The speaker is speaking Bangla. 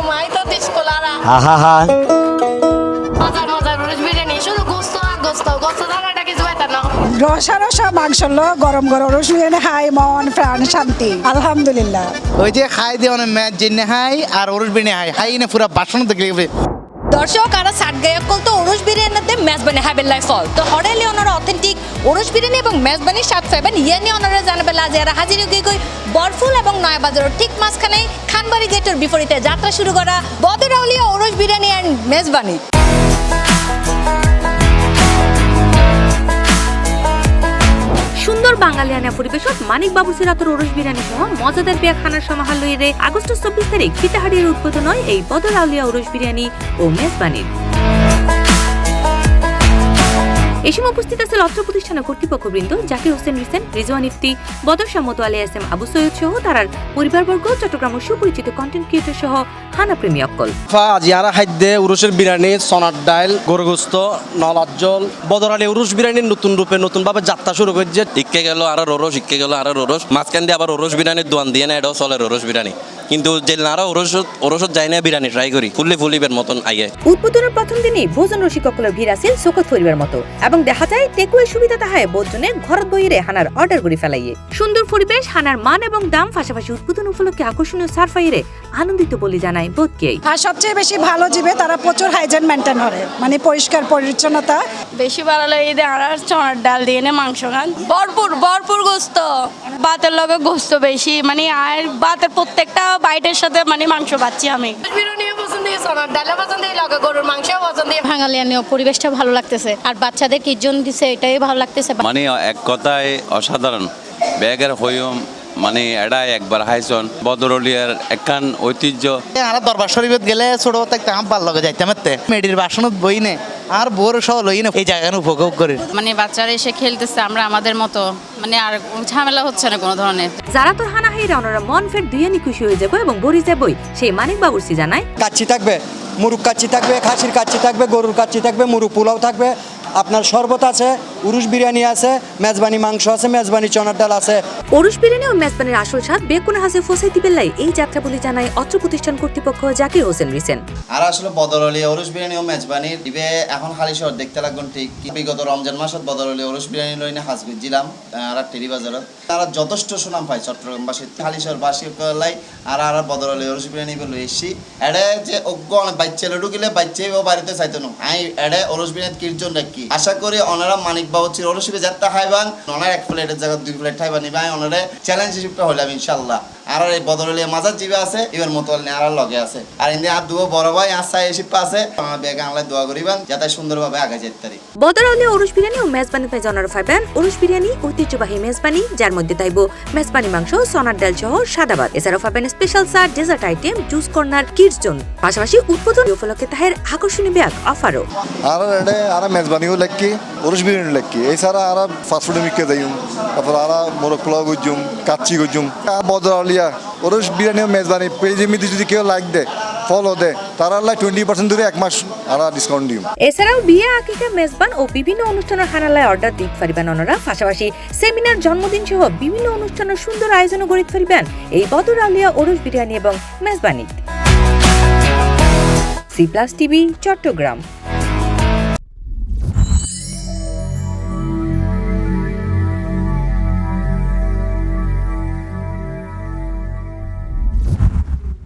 Mai to diskolara. Hahaha. Mozar urus biryani শুধু গোস্ত দানাটা কিছু পাইতা না। রসা রসা মাংস গরম গরম রস বিরিয়ানি হাই মন প্রাণ শান্তি আলহামদুলিল্লাহ। ওই যে খাই দিয়ে অনেক ম্যাচ জেনে হাই আর ওরস বিরিয়ানি হাই না পুরা বাসন দেখলে দর্শক আর সাত গায়কল তো ওরস বিরিয়ানিতে মেজবানি হাবেল লাই ফল তো হরেলি ওনারা অথেন্টিক ওরস বিরিয়ানি এবং মেজবানি স্বাদ পাবেন ইয়ানি ওনারা জানাবে লাজিয়ারা হাজির গই বরফুল এবং নয়াবাজারের ঠিক মাঝখানে খানবাড়ি গেটের বিপরীতে যাত্রা শুরু করা বদরাউলিয়া ওরস বিরিয়ানি অ্যান্ড মেজবানি। সুন্দর বাঙালিয়ানা পরিবেশত মানিক বাবু সিরাতর ওরস বিরিয়ানি সহ মজাদার বিয়া খানার সমাহার লইরে আগস্ট 24 তারিখ ফিতাহাড়ির উদ্বোধন হয় এই বদরাউলিয়া ওরস বিরিয়ানি ও মেজবানির। এই সময় উপস্থিত আছে অত্র প্রতিষ্ঠানের কর্তৃপক্ষবৃন্দ জাকির হোসেন রিসেন, রিজওয়ান ইফতি, বদর শামত আলী এসএম আবু সৈয়দ সহ তার পরিবারবর্গ, চট্টগ্রামের সুপরিচিত কন্টেন্ট ক্রিয়েটর সহ হানা প্রেমী অক্কল। আজিয়ারা খাদ্যে উরুসের বিরিয়ানি, সোনার ডাইল, গরুগোস্ত, নলার জল, বদরালি উরুস বিরিয়ানির নতুন রূপে নতুনভাবে যাত্রা শুরু করছে। ইক্কে গেল আর রোরস মাঝখান দিয়ে আবার ওরস বিরিয়ানির দোয়ান দিয়ে না এটাও চলে ওরস বিরিয়ানি, কিন্তু যে নারা ওরসত যাই না বিরিয়ানি ট্রাই করি ফুলিবের মতন আইয়ে। উদ্বোধনের প্রথম দিনই ভোজন রসিকসকলের ভিড় আছে চোখত পরিবার মতো এবং দেখা যায় টেকুয়ে সুবিধা তাহায় বোধজনে ঘরত বইরে হানার অর্ডার করে ফেলাইয়ে। সুন্দর পরিবেশ, হানার মান এবং দাম, পাশাপাশি উদ্বোধন উপলক্ষে আকর্ষণীয় সারফাইরে আনন্দিত বলে জানায় বোধকেই। আর সবচেয়ে বেশি ভালো জিবে তারা প্রচুর হাইজেন মেনটেন করে, মানে পরিষ্কার পরিচ্ছন্নতা। বেশি ভালো লাগে যে আর চনার ডাল দিয়ে নে মাংস খান, ভরপুর গোস্ত, ভাতের লগে গোস্ত বেশি, মানে আর ভাতের প্রত্যেকটা বাইটের সাথে মানে মাংস পাচ্ছি আমি। বিরিয়ানিও পছন্দ, চনার ডালও পছন্দ, লগে গরুর মাংসও পছন্দ। বাঙালিয়ানীয় পরিবেশটা ভালো লাগতেছে আর বাচ্চাদের কিজন দিছে এটাই ভালো লাগতেছে। মানে এক কথায় অসাধারণ ব্যাগের হইম, মানে এডাই একবার হাইছন বদরলিয়ার একখান ঐতিহ্য। আর দরবার শরীফত গেলে ছোট থাকতে আমার লগে যাইতাম মেডির বাসনত বই নে আর বোর সহ লই না এই জায়গা উপভোগ করে। মানে বাচ্চারা এসে খেলতেছে, আমরা আমাদের মতো, মানে আর ঝামেলা হচ্ছে না কোনো ধরনের। যারা তোর হানা হাইরা ওনারা মন ফের দুইয়ানি খুশি হয়ে যাবো এবং বরি যাবই সেই মানিক বাবুর্চি জানায়। কাচ্চি থাকবে, মুরুগ কাচ্চি থাকবে, খাসির কাচ্চি থাকবে, গরুর কাচ্চি থাকবে, মুরুগ পোলাও থাকবে, আপনার শরবত আছে, উরুস বিরিয়ানি আছে, মেজবানি মাংস আছে, মেজবানি চনার ডাল আছে। ওরস বিরিয়ানি ও মেজবানির আসল স্বাদ বেকুনা হাসে ফসাই দিবেলাই এই যাত্রা বলে জানায় অত্র প্রতিষ্ঠান কর্তৃপক্ষ জাকির হোসেন রিসেন। আর আসলে বদরলি ওরস বিরিয়ানি ও মেজবানি দিবে এখন খালি শহর দেখতে লাগবেন ঠিক। বিগত রমজান মাসত বদরলি ওরস বিরিয়ানি লইনে হাজ গুজিলাম আর টেরি বাজারত, তারা যথেষ্ট সুনাম পায় চট্টগ্রামবাসী, খালি শহর বাসী লাই আর বদরলি ওরস বিরিয়ানি লই এসছি। এডে যে অজ্ঞ অনেক বাচ্চা ঢুকিলে বাচ্চাই বাড়িতে চাইতো না আই এডে ওরস বিরিয়ানি কিরজন রাখি। আশা করি ওনারা মানিক বাবু চির ওরসিবে যাত্রা খাইবান, ওনার এক প্লেটের জায়গা 2 প্লেট খাইবান নিবাই, ওনারে চ্যালেঞ্জ হিসেবে হইলাম ইনশাল্লাহ। আর এই বদরলিয়া মাজার জিবে আছে, এবার মতল নে আর লগে আছে, আর ইন্দি আর দুও বড় ভাই আর সাই এসে আছে, আমার বেগে আনলাই দোয়া করিবান যাতে সুন্দরভাবে আগে যেতে পারি। বদরাউলিয়া ওরস বিরিয়ানি ও মেজবানি পাই জনারা ফাইবান ওরস বিরিয়ানি ঐতিহ্যবাহী মেজবানি, যার মধ্যে তাইব মেজবানি মাংস, সোনার ডাল সহ সাদাবাদ, এছাড়াও পাবেন স্পেশাল সার, dessert item, juice corner, kids zone, পাশাপাশি উদ্বোধন উপলক্ষে তাহের আকর্ষণীয় ব্যাগ অফারও। আর মেজবানিও লেখকি, ওরস বিরিয়ানি লেখকি, এছাড়া আর ফাস্টফুডে মিকে যাইম, তারপর আর মোরগ পোলাও গুজুম, কাচ্চি গুজুম। বদরাউলিয়া ওরস বিরিয়ানি ও মেজবানি পেজে মিদি যদি কেউ লাইক দে ফলো দে তারা 20% ধরে 1 মাস আর ডিসকাউন্ট দিম। এছাড়াও বিয়ে, আকিকা, মেজবান ও বিভিন্ন অনুষ্ঠানের হানালায় অর্ডার দিতে পারিবেন ওনারা, পাশাপাশি সেমিনার, জন্মদিন সহ বিভিন্ন অনুষ্ঠানের সুন্দর আয়োজনও গড়িতে পারিবেন এই বদরাউলিয়া ওরস বিরিয়ানি এবং মেজবানি। C plus TV, Chittagong.